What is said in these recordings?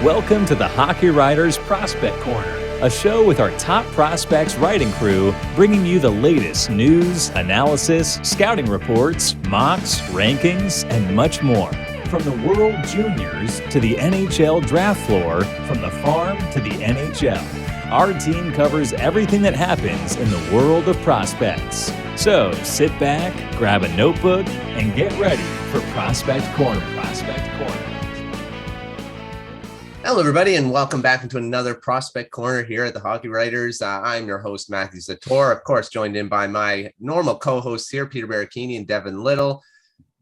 Welcome to the Hockey Writers Prospect Corner, a show with our top prospects writing crew, bringing you the latest news, analysis, scouting reports, mocks, rankings, and much more. From the World Juniors to the NHL draft floor, from the farm to the NHL, our team covers everything that happens in the world of prospects. So sit back, grab a notebook, and get ready for Prospect Corner. Hello, everybody, and welcome back into another Prospect Corner here at the Hockey Writers. I'm your host, Matthew Zator, of course, joined in by my normal co-hosts here, Peter Baracchini and Devin Little.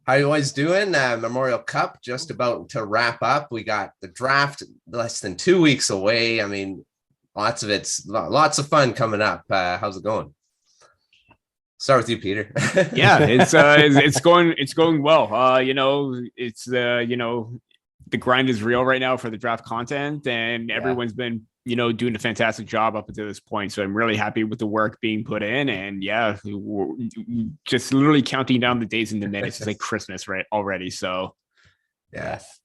How you guys doing? Memorial Cup just about to wrap up. We got the draft less than 2 weeks away. I mean, lots of fun coming up. How's it going? Start with you, Peter. Yeah, it's going well. The grind is real right now for the draft content, and everyone's been, doing a fantastic job up until this point. So I'm really happy with the work being put in, and we're just literally counting down the days and the minutes. It's like Christmas, right? Already. So, yes.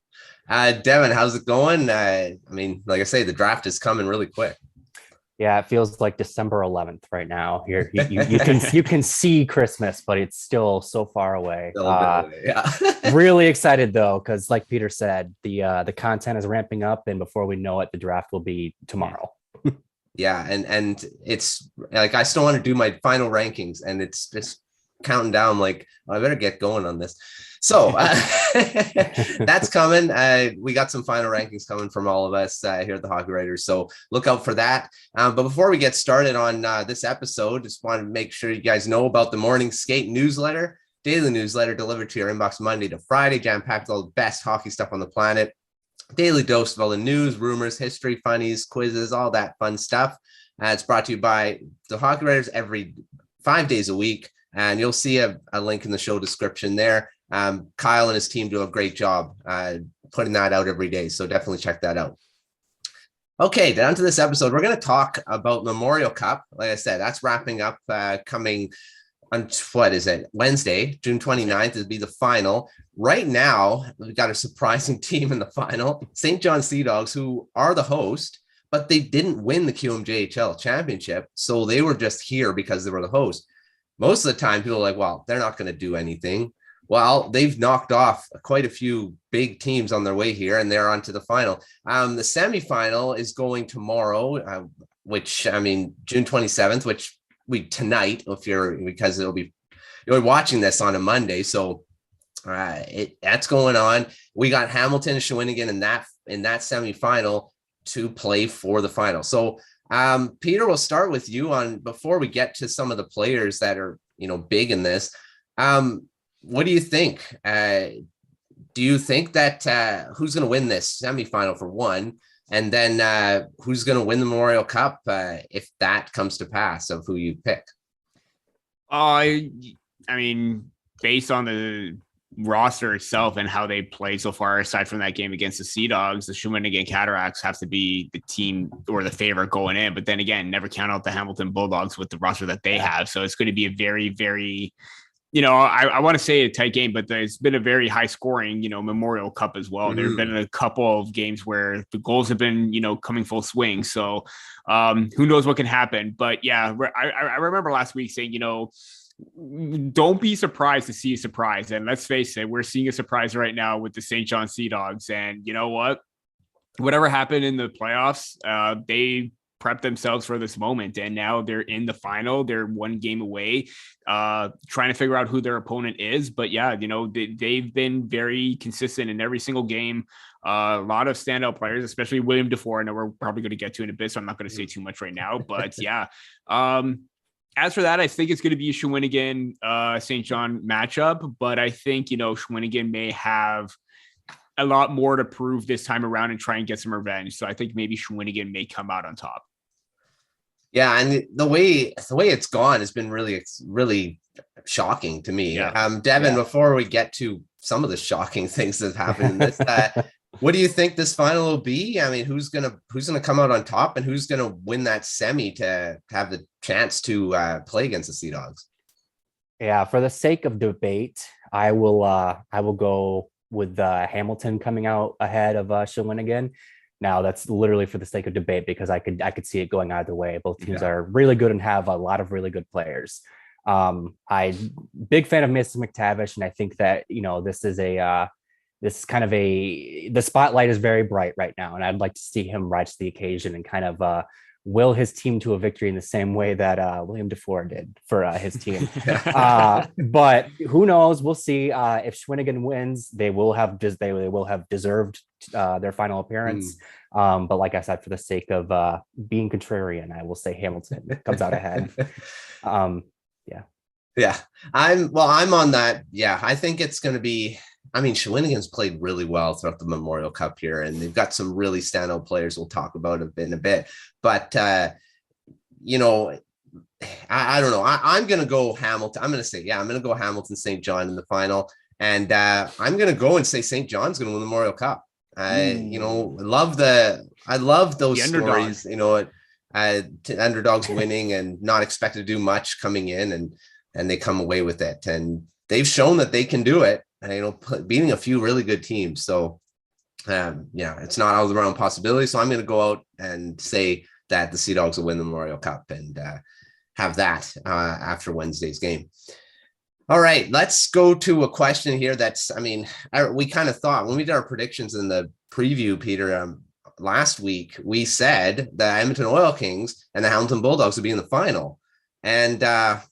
Devin, how's it going? Like I say, the draft is coming really quick. Yeah, it feels like December 11th right now. You can see Christmas, but it's still so far away. Really excited though, because like Peter said, the content is ramping up, and before we know it, the draft will be tomorrow. Yeah, and it's like I still want to do my final rankings, and it's just counting down. Like, I better get going on this. So that's coming. We got some final rankings coming from all of us here at the Hockey Writers. So look out for that. But before we get started on this episode, just wanted to make sure you guys know about the Morning Skate newsletter, daily newsletter delivered to your inbox Monday to Friday, jam-packed with all the best hockey stuff on the planet. Daily dose of all the news, rumors, history, funnies, quizzes, all that fun stuff. It's brought to you by the Hockey Writers every 5 days a week. And you'll see a link in the show description there. Kyle and his team do a great job putting that out every day. So definitely check that out. Okay, down to this episode. We're going to talk about Memorial Cup. Like I said, that's wrapping up coming on, Wednesday, June 29th will be the final. Right now, we've got a surprising team in the final, St. John Sea Dogs, who are the host, but they didn't win the QMJHL championship. So they were just here because they were the host. Most of the time, people are like, well, they're not going to do anything. Well, they've knocked off quite a few big teams on their way here, and they're on to the final. The semifinal is going tomorrow, June 27th, which tonight, because you're watching this on a Monday. So that's going on. We got Hamilton and Shawinigan in that semifinal to play for the final. So Peter, we'll start with you before we get to some of the players that are, big in this. What do you think? Do you think that who's going to win this semifinal for one? And then who's going to win the Memorial Cup if that comes to pass of who you pick? Based on the roster itself and how they played so far, aside from that game against the Sea Dogs, the Shawinigan Cataracts have to be the team or the favorite going in. But then again, never count out the Hamilton Bulldogs with the roster that they have. So it's going to be a very, very, I want to say a tight game, but there's been a very high scoring, Memorial Cup as well. Mm-hmm. There have been a couple of games where the goals have been, coming full swing. So who knows what can happen. But yeah, I remember last week saying, don't be surprised to see a surprise. And let's face it, we're seeing a surprise right now with the St. John Sea Dogs. And you know what? Whatever happened in the playoffs, they prepped themselves for this moment. And now they're in the final. They're one game away, trying to figure out who their opponent is. But yeah, they've been very consistent in every single game. A lot of standout players, especially William DuFour. I know we're probably going to get to in a bit, so I'm not going to say too much right now. But yeah, as for that, I think it's going to be a Shawinigan St. John matchup, but I think, Shawinigan may have a lot more to prove this time around and try and get some revenge. So I think maybe Shawinigan may come out on top. Yeah, and the way it's gone has been really, really shocking to me. Yeah. Devin, before we get to some of the shocking things that happened in this, what do you think this final will be? I mean, who's gonna come out on top, and who's gonna win that semi to have the chance to play against the Sea Dogs? Yeah, for the sake of debate, I will go with Hamilton coming out ahead of Shawinigan. Now that's literally for the sake of debate, because I could see it going either way. Both teams are really good and have a lot of really good players. I big fan of Mason McTavish, and I think that, you know, this is kind of the spotlight is very bright right now, and I'd like to see him rise to the occasion and kind of will his team to a victory in the same way that William DuFour did for his team. But who knows? We'll see. If Shawinigan wins, they will have deserved their final appearance. But like I said, for the sake of being contrarian, I will say Hamilton comes out ahead. Yeah, I'm on that. Yeah, I think it's going to be. I mean, Shawinigan's played really well throughout the Memorial Cup here, and they've got some really standout players we'll talk about in a bit. But, you know, I don't know. I'm going to go Hamilton. I'm going to go Hamilton St. John in the final. And I'm going to go and say St. John's going to win the Memorial Cup. You know, I love those stories, you know, underdogs winning and not expected to do much coming in, and they come away with it. And they've shown that they can do it. You know, beating a few really good teams. So, it's not out of the realm of possibility. So I'm going to go out and say that the Sea Dogs will win the Memorial Cup and have that after Wednesday's game. All right, let's go to a question here. We kind of thought when we did our predictions in the preview, Peter, last week, we said the Edmonton Oil Kings and the Hamilton Bulldogs would be in the final. And,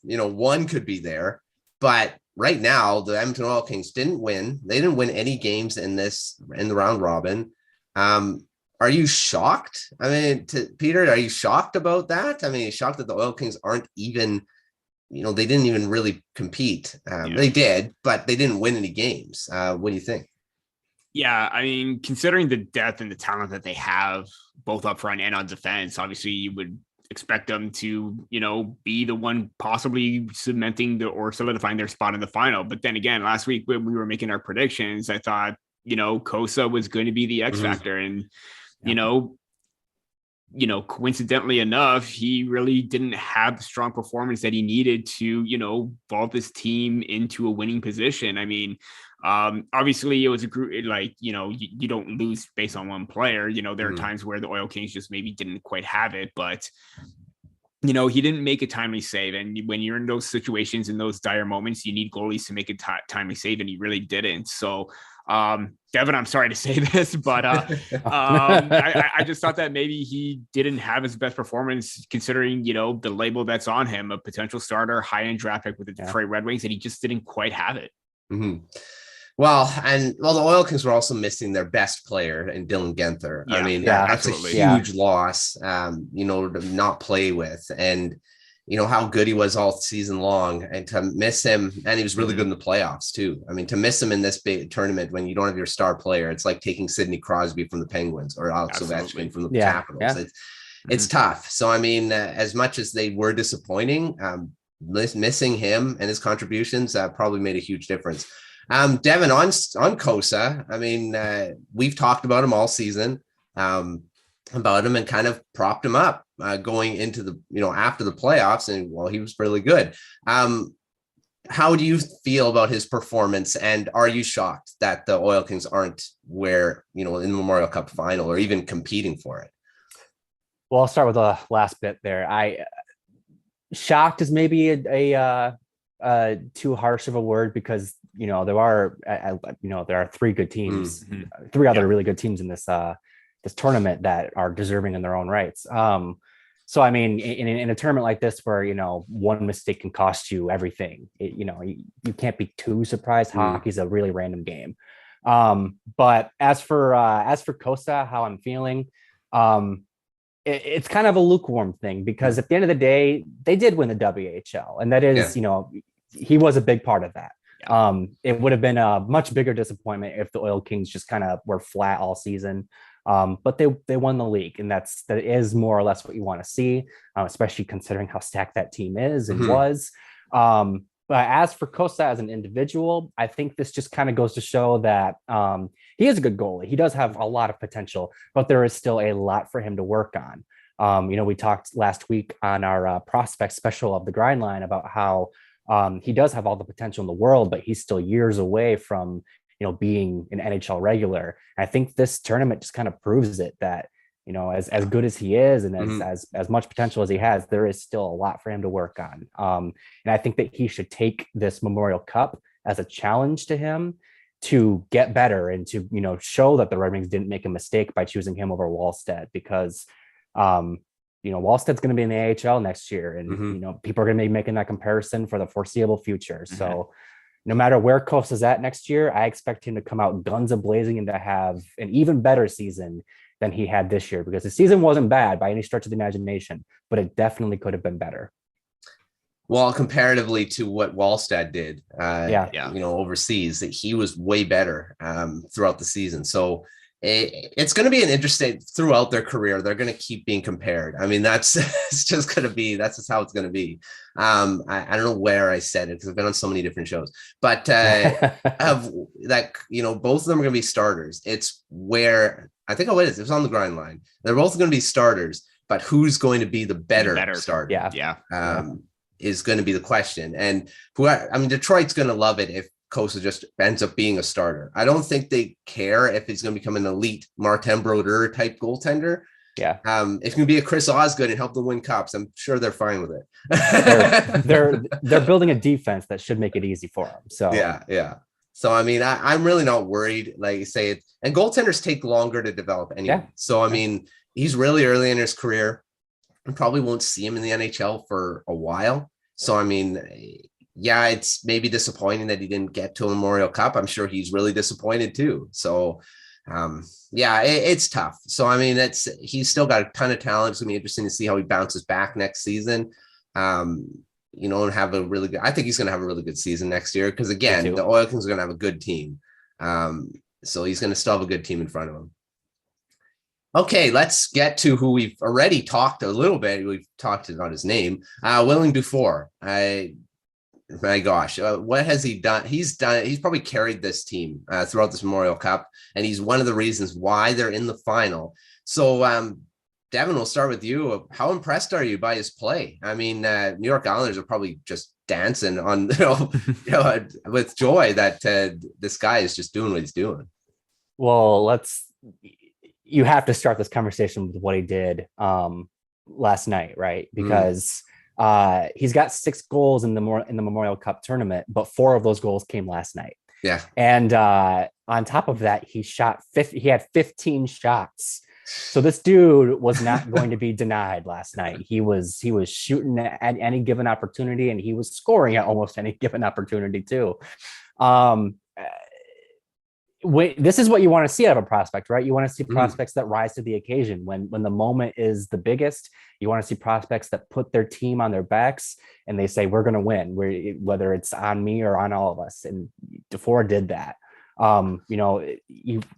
one could be there, but right now, the Edmonton Oil Kings didn't win. They didn't win any games in the round robin. Are you shocked? I mean, Peter, are you shocked about that? I mean, you shocked that the Oil Kings aren't even, they didn't even really compete. They did, but they didn't win any games. What do you think? Yeah, I mean, considering the depth and the talent that they have, both up front and on defense, obviously you would expect them to, be the one possibly cementing or solidifying their spot in the final. But then again, last week when we were making our predictions, I thought, Cossa was going to be the X factor. And, coincidentally enough, he really didn't have the strong performance that he needed to, vault this team into a winning position. I mean, obviously it was a group, you don't lose based on one player. There are times where the Oil Kings just maybe didn't quite have it, but he didn't make a timely save. And when you're in those situations, in those dire moments, you need goalies to make a timely save, and he really didn't. So Devin, I'm sorry to say this, but I just thought that maybe he didn't have his best performance, considering, the label that's on him, a potential starter, high-end draft pick with the Detroit Red Wings, and he just didn't quite have it. Mm-hmm. Well, the Oil Kings were also missing their best player in Dylan Genther. Yeah, I mean, that's absolutely. a huge loss, to not play with. And, how good he was all season long, and to miss him. And he was really good in the playoffs too. I mean, to miss him in this big tournament when you don't have your star player, it's like taking Sidney Crosby from the Penguins or Alex Ovechkin from the Capitals. Yeah. It's tough. So, I mean, as much as they were disappointing, missing him and his contributions probably made a huge difference. Devin, on Cossa, I mean, we've talked about him all season, about him, and kind of propped him up going into the, after the playoffs, and he was really good. How do you feel about his performance, and are you shocked that the Oil Kings aren't where, in the Memorial Cup final or even competing for it? Well, I'll start with the last bit there. Shocked is maybe a too harsh of a word, because there are three good teams, three other really good teams in this tournament that are deserving in their own rights. So I mean, in a tournament like this, where one mistake can cost you everything, you can't be too surprised. Hockey's a really random game. But as for Cossa, how I'm feeling, it's kind of a lukewarm thing, because at the end of the day, they did win the WHL, and that is, he was a big part of that. It would have been a much bigger disappointment if the Oil Kings just kind of were flat all season. But they won the league, and that is more or less what you want to see, especially considering how stacked that team is and was. But as for Cossa as an individual, I think this just kind of goes to show that he is a good goalie. He does have a lot of potential, but there is still a lot for him to work on. We talked last week on our prospect special of the Grind Line about how he does have all the potential in the world, but he's still years away from, being an NHL regular. And I think this tournament just kind of proves it that, as good as he is and as much potential as he has, there is still a lot for him to work on. And I think that he should take this Memorial Cup as a challenge to him to get better and to, show that the Red Wings didn't make a mistake by choosing him over Wallstedt, because, Wallstedt's going to be in the AHL next year. And, people are going to be making that comparison for the foreseeable future. So no matter where Cossa is at next year, I expect him to come out guns a-blazing and to have an even better season than he had this year, because the season wasn't bad by any stretch of the imagination, but it definitely could have been better. Well, comparatively to what Wallstedt did, overseas, that he was way better throughout the season. So it's going to be an interesting throughout their career. They're going to keep being compared. I mean, that's it's just going to be, that's just how it's going to be. I don't know where I said it because I've been on so many different shows, but both of them are going to be starters. It's where I think it was on the grind line. They're both going to be starters, but who's going to be the better starter? Is going to be the question. And Detroit's going to love it if Cossa just ends up being a starter. I don't think they care if he's going to become an elite Martin Brodeur type goaltender. Yeah. If it's going to be a Chris Osgood and help them win cups, I'm sure they're fine with it. they're building a defense that should make it easy for them. So yeah. So I'm really not worried. Like you say, and goaltenders take longer to develop anyway. Yeah. So he's really early in his career. We probably won't see him in the NHL for a while. So it's maybe disappointing that he didn't get to a Memorial Cup. I'm sure he's really disappointed too. So, it's tough. So, he's still got a ton of talent. It's gonna be interesting to see how he bounces back next season. And have a really good, I think he's going to have a really good season next year. Cause again, the Oil Kings are going to have a good team. So he's going to still have a good team in front of him. Okay, let's get to who we've already talked a little bit. We've talked about his name, Willing DuFour. My gosh, what has he done? He's probably carried this team throughout this Memorial Cup, and he's one of the reasons why they're in the final. So, Devin, we'll start with you. How impressed are you by his play? New York Islanders are probably just dancing on, with joy that this guy is just doing what he's doing. Well, you have to start this conversation with what he did last night, right? Because he's got 6 goals in the Memorial Cup tournament, but 4 of those goals came last night. Yeah. And on top of that, he had 15 shots. So this dude was not going to be denied last night. He was shooting at any given opportunity, and he was scoring at almost any given opportunity too. This is what you want to see out of a prospect, right? You want to see prospects that rise to the occasion when the moment is the biggest. You want to see prospects that put their team on their backs and they say, we're going to win, whether it's on me or on all of us. And DuFour did that.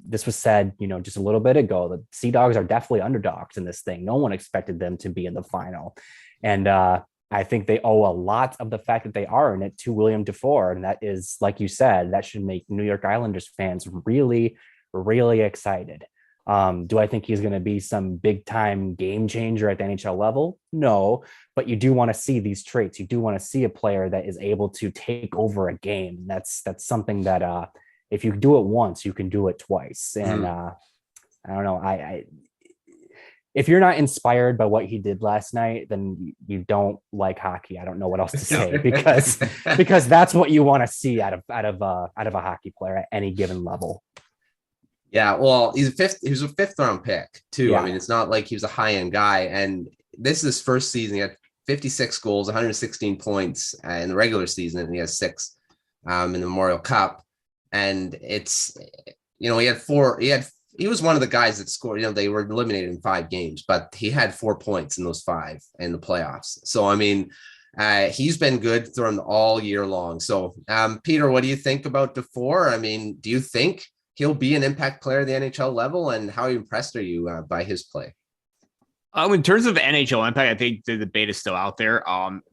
This was said, just a little bit ago, the Sea Dogs are definitely underdogs in this thing. No one expected them to be in the final. And I think they owe a lot of the fact that they are in it to William DuFour. And that is, like you said, that should make New York Islanders fans really, really excited. Do I think he's going to be some big time game changer at the NHL level? No, but you do want to see these traits. You do want to see a player that is able to take over a game. That's something that if you do it once, you can do it twice. And I don't know. If you're not inspired by what he did last night, then you don't like hockey. I don't know what else to say because that's what you want to see out of a hockey player at any given level. Yeah, well, he was a 5th round pick too. Yeah. It's not like he was a high end guy. And this is his first season. He had 56 goals, 116 points in the regular season, and he has 6 in the Memorial Cup. And it's he was one of the guys that scored. They were eliminated in 5 games, but he had 4 points in those 5 in the playoffs. So he's been good through him all year long. So Peter, what do you think about DuFour? Do you think he'll be an impact player at the NHL level, and how impressed are you by his play? In terms of NHL impact, I think the debate is still out there.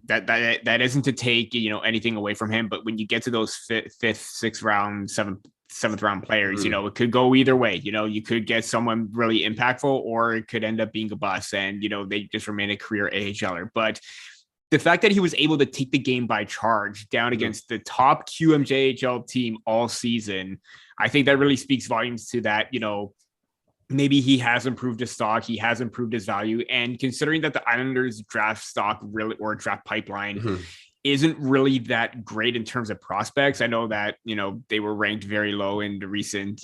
That isn't to take anything away from him, but when you get to those 5th, 6th round, 7th round players, it could go either way. You could get someone really impactful, or it could end up being a bust, and they just remain a career AHLer. But the fact that he was able to take the game by charge down against the top QMJHL team all season, I think that really speaks volumes to that, maybe he has improved his stock, he has improved his value. And considering that the Islanders draft stock really, or draft pipeline isn't really that great in terms of prospects. I know that, they were ranked very low in the recent,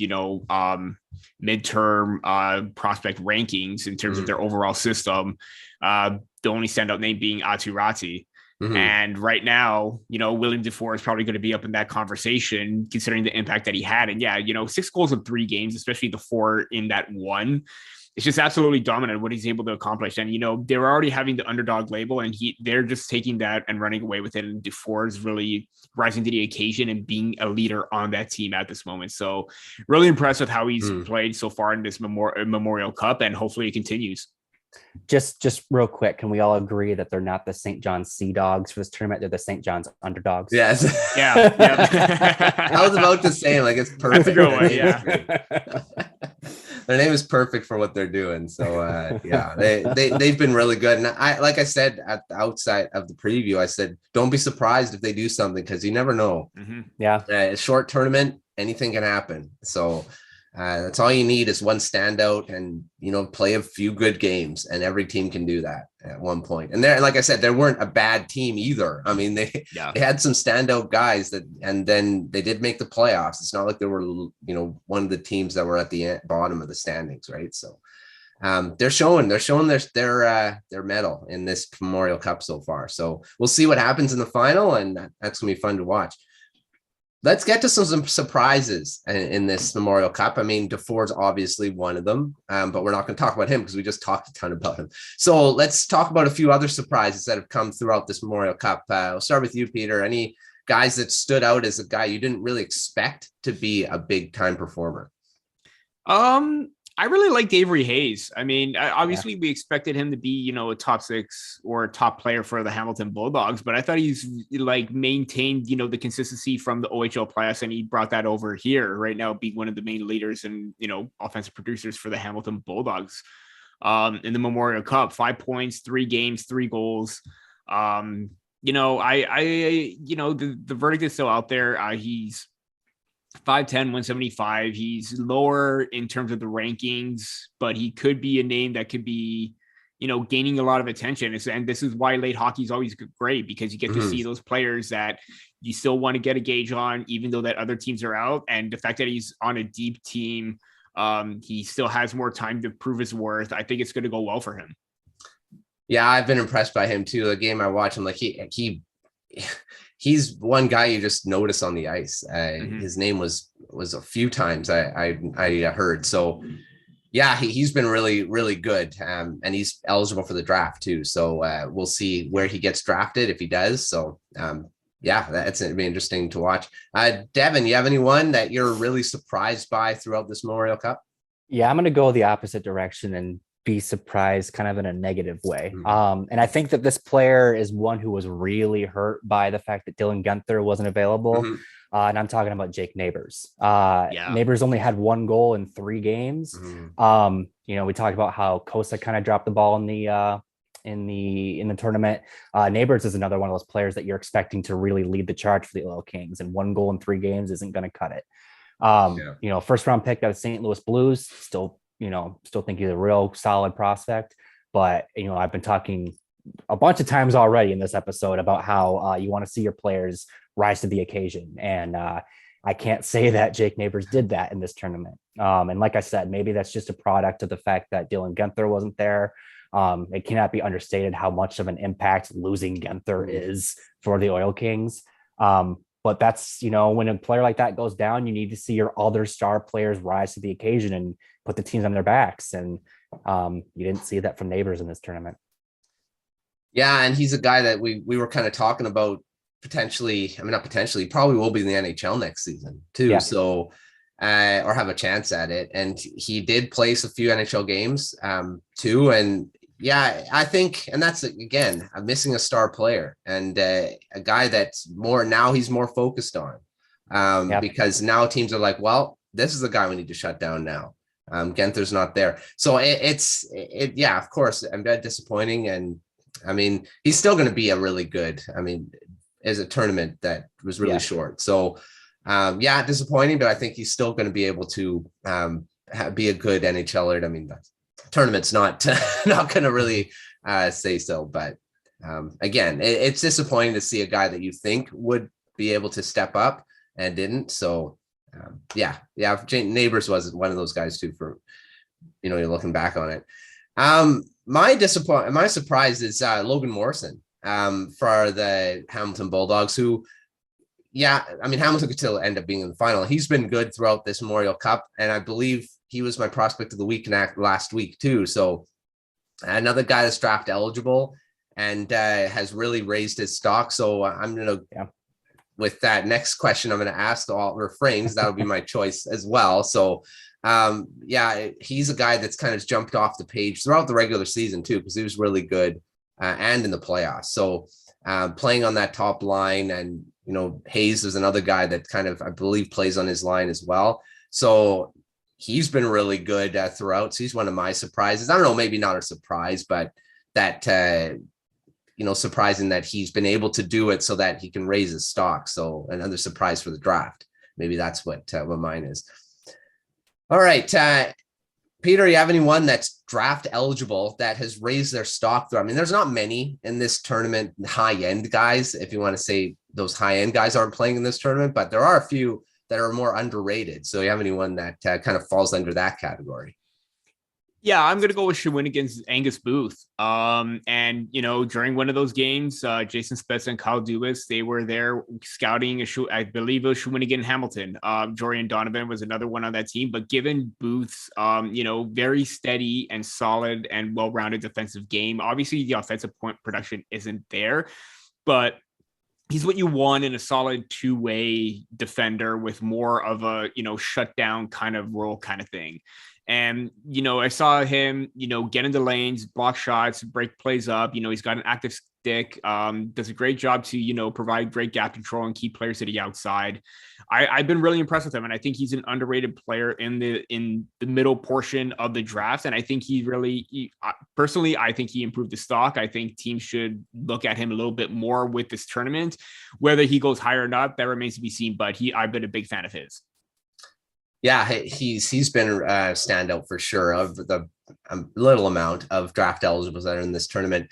midterm prospect rankings in terms of their overall system. The only standout name being Aturati. And right now, William DuFour is probably going to be up in that conversation, considering the impact that he had. And 6 goals in 3 games, especially the 4 in that one. It's just absolutely dominant what he's able to accomplish. And, they were already having the underdog label, and they're just taking that and running away with it. And DuFour is really rising to the occasion and being a leader on that team at this moment. So really impressed with how he's played so far in this Memorial Cup, and hopefully it continues. Just real quick, can we all agree that they're not the St. John's Sea Dogs for this tournament? They're the St. John's Underdogs. Yes. Yeah. I was about to say, it's perfect. That's a good one, yeah. Their name is perfect for what they're doing. So they've been really good. And like I said at the outside of the preview, I said, don't be surprised if they do something, because you never know. Yeah. A short tournament, anything can happen. So that's all you need is one standout and, play a few good games, and every team can do that at one point. And there, like I said, they weren't a bad team either. I mean, they had some standout guys and then they did make the playoffs. It's not like they were, one of the teams that were at the bottom of the standings. Right. So they're showing their medal in this Memorial Cup so far. So we'll see what happens in the final, and that's going to be fun to watch. Let's get to some surprises in this Memorial Cup. I mean, DuFour's obviously one of them, but we're not going to talk about him because we just talked a ton about him. So let's talk about a few other surprises that have come throughout this Memorial Cup. I'll start with you, Peter. Any guys that stood out as a guy you didn't really expect to be a big time performer? I really liked Avery Hayes. I mean, obviously we expected him to be, a top 6 or a top player for the Hamilton Bulldogs, but I thought he's maintained, the consistency from the OHL playoffs, and he brought that over here right now, being one of the main leaders and, offensive producers for the Hamilton Bulldogs in the Memorial Cup. 5 points, 3 games, 3 goals. The verdict is still out there. He's 5'10", 175. He's lower in terms of the rankings, but he could be a name that could be, gaining a lot of attention. And this is why late hockey is always great, because you get to see those players that you still want to get a gauge on, even though that other teams are out. And the fact that he's on a deep team, he still has more time to prove his worth. I think it's going to go well for him. Yeah, I've been impressed by him too. The game I watch him, he's one guy you just notice on the ice. His name was a few times I heard. So yeah, he's been really, really good. And he's eligible for the draft too. So we'll see where he gets drafted if he does. So that's going to be interesting to watch. Devin, you have anyone that you're really surprised by throughout this Memorial Cup? Yeah, I'm going to go the opposite direction and be surprised kind of in a negative way. And I think that this player is one who was really hurt by the fact that Dylan Guenther wasn't available. And I'm talking about Jake Neighbors. Neighbors only had 1 goal in 3 games. We talked about how Cossa kind of dropped the ball in the tournament. Neighbors is another one of those players that you're expecting to really lead the charge for the Oil Kings, and 1 goal in 3 games isn't going to cut it. First round pick out of St. Louis Blues, still think he's a real solid prospect. But, I've been talking a bunch of times already in this episode about how you want to see your players rise to the occasion. And I can't say that Jake Neighbors did that in this tournament. And like I said, maybe that's just a product of the fact that Dylan Guenther wasn't there. It cannot be understated how much of an impact losing Guenther is for the Oil Kings. But that's, when a player like that goes down, you need to see your other star players rise to the occasion and put the teams on their backs. And you didn't see that from Neighbors in this tournament. Yeah, and he's a guy that we were kind of talking about probably will be in the NHL next season too. Yeah. So, or have a chance at it. And he did place a few NHL games too. And yeah, I think, and that's again, I'm missing a star player and a guy that's he's more focused on because now teams are like, well, this is the guy we need to shut down now. Guenther's not there. So of course, I'm very disappointing. And I mean, he's still going to be a really good, I mean, as a tournament that was really short. So, disappointing, but I think he's still going to be able to be a good NHLer. I mean, the tournament's not going to really say so, but again, it's disappointing to see a guy that you think would be able to step up and didn't. So, Neighbors was one of those guys too. For you're looking back on it. My surprise is Logan Morrison for the Hamilton Bulldogs, who, Hamilton could still end up being in the final. He's been good throughout this Memorial Cup, and I believe he was my prospect of the week last week too. So another guy that's draft eligible and has really raised his stock. So I'm going to, with that next question, I'm going to ask all refrains. That'll be my choice as well. So he's a guy that's kind of jumped off the page throughout the regular season too, because he was really good and in the playoffs. So playing on that top line, and Hayes is another guy that kind of, I believe, plays on his line as well. So he's been really good throughout. So he's one of my surprises. I don't know, maybe not a surprise, but that surprising that he's been able to do it so that he can raise his stock. So another surprise for the draft. Maybe that's what mine is. All right, Peter, you have anyone that's draft eligible that has raised their stock? I mean, there's not many in this tournament, high-end guys, if you want to say those high-end guys aren't playing in this tournament, but there are a few that are more underrated. So you have anyone that kind of falls under that category? Yeah, I'm going to go with Shawinigan's Angus Booth. And, during one of those games, Jason Spezza and Kyle Dubas, they were there scouting, I believe it was Shawinigan Hamilton. Jorian Donovan was another one on that team. But given Booth's, very steady and solid and well-rounded defensive game, obviously the offensive point production isn't there, but he's what you want in a solid two-way defender with more of a, shutdown kind of role kind of thing. And, I saw him, get into lanes, block shots, break plays up. He's got an active stick, does a great job to, provide great gap control and keep players to the outside. I've been really impressed with him. And I think he's an underrated player in the middle portion of the draft. And I think personally, I think he improved the stock. I think teams should look at him a little bit more with this tournament. Whether he goes higher or not, that remains to be seen. But I've been a big fan of his. Yeah, he's been a standout for sure of the little amount of draft eligibles that are in this tournament.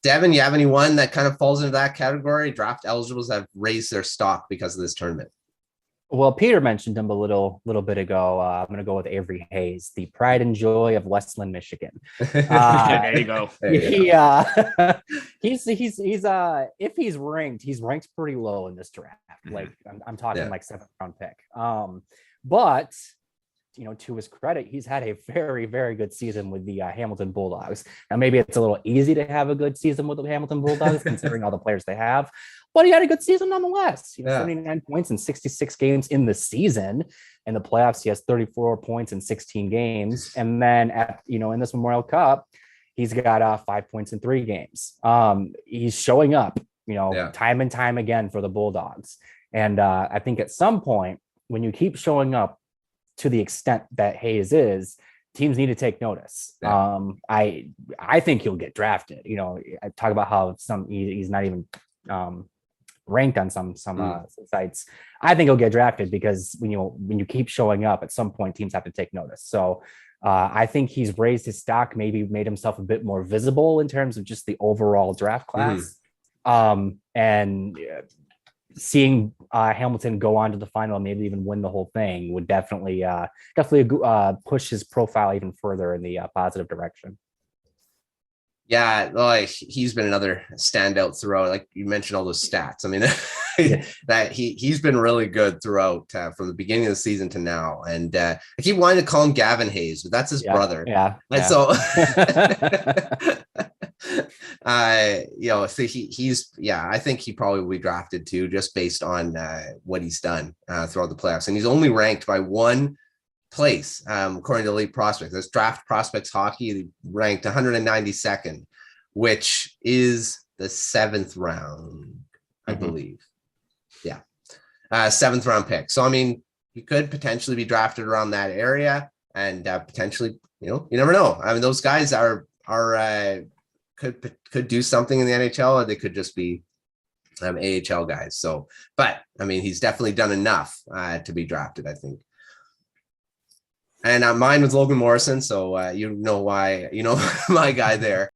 Devin, you have anyone that kind of falls into that category? Draft eligibles that have raised their stock because of this tournament. Well, Peter mentioned him a little bit ago. I'm going to go with Avery Hayes, the pride and joy of Westland, Michigan. There you go. He's if he's ranked pretty low in this draft. Like I'm talking like 7th round pick. But to his credit, he's had a very, very good season with the Hamilton Bulldogs. Now, maybe it's a little easy to have a good season with the Hamilton Bulldogs, considering all the players they have, but he had a good season nonetheless. 79 points in 66 games in the season. In the playoffs, he has 34 points in 16 games. And then in this Memorial Cup, he's got 5 points in 3 games. He's showing up, time and time again for the Bulldogs. And I think at some point, when you keep showing up to the extent that Hayes is, teams need to take notice. I think he'll get drafted. I talk about how he's not even ranked on some sites. I think he'll get drafted because when you keep showing up, at some point teams have to take notice. So I think he's raised his stock, maybe made himself a bit more visible in terms of just the overall draft class. And seeing Hamilton go on to the final and maybe even win the whole thing would definitely push his profile even further in the positive direction. Yeah, like he's been another standout throughout. Like you mentioned all those stats. I mean, that he's been really good throughout from the beginning of the season to now. And I keep wanting to call him Gavin Hayes, but that's his brother. And so so he's I think he probably will be drafted too, just based on what he's done throughout the playoffs. And he's only ranked by one place according to Elite Prospects. That's Draft Prospects Hockey, ranked 192nd, which is the 7th round, I believe. 7th round pick. So I mean, he could potentially be drafted around that area, and potentially, you never know. I mean, those guys could could do something in the NHL, or they could just be AHL guys. So, but I mean, he's definitely done enough to be drafted, I think. And mine was Logan Morrison, so you know why, my guy there.